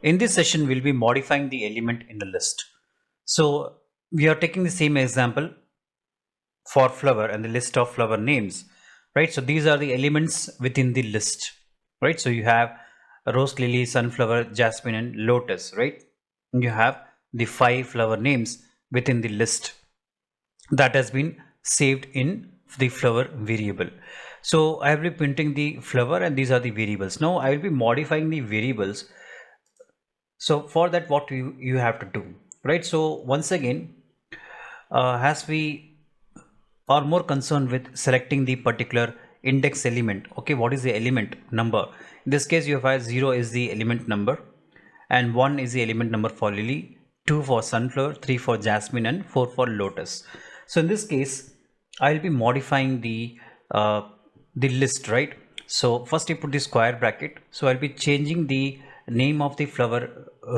In this session, we'll be modifying the element in the list. So we are taking the same example for flower and the list of flower names, right? So these are the elements within the list, right? So you have rose, lily, sunflower, jasmine, and lotus, right? And you have the 5 flower names within the list that has been saved in the flower variable. So I will be printing the flower and these are the variables. Now I will be modifying the variables. So for that, what you have to do, right? So once again, as we are more concerned with selecting the particular index element, okay, what is the element number? In this case, you have 0 is the element number and 1 is the element number for lily, 2 for sunflower, 3 for jasmine, and 4 for lotus. So in this case, I'll be modifying the list, right? So first you put the square bracket. So I'll be changing the name of the flower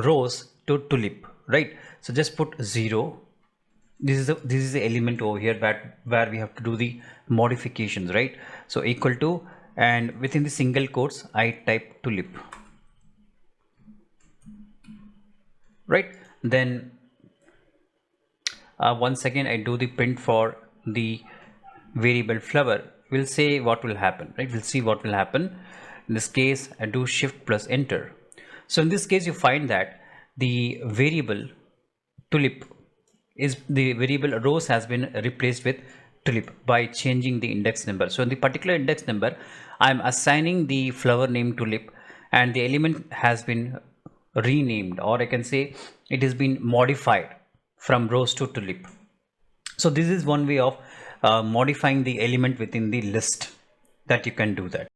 rose to tulip, right? So just put 0. This is the element over here where we have to do the modifications, right? So equal to, and within the single quotes I type tulip, right? Then once again I do the print for the variable flower. We'll say what will happen, right? We'll see what will happen. In this case, I do shift plus enter. So in this case, you find that the variable tulip is the variable rose has been replaced with tulip by changing the index number. So in the particular index number, I'm assigning the flower name tulip and the element has been renamed, or I can say it has been modified from rose to tulip. So this is one way of modifying the element within the list that you can do that.